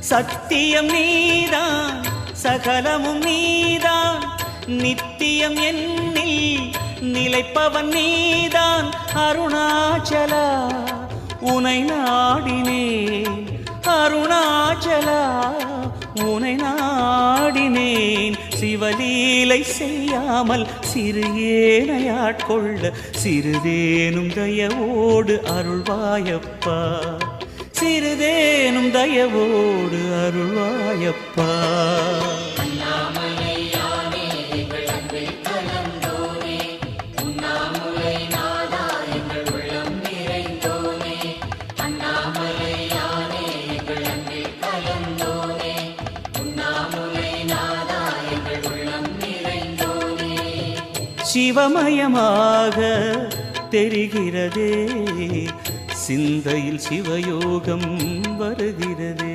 சத்தியம் நீதான் சகலமும் நீதான் நித்தியம் என்னில் நிலைப்பவன் நீதான் அருணாச்சலா உனை நாடினேன் அருணாச்சலா உனை நாடினேன் சிவலீலை செய்யாமல் சிறு ஏனையாட்கொள்ள சிறிதேனும் தயவோடு அருள்வாயப்பா சிறிதேனும் தயவோடு அருள்வாயப்பா சிவமயமாக தெரிகிறதே சிந்தையில் சிவயோகம் வருகிறதே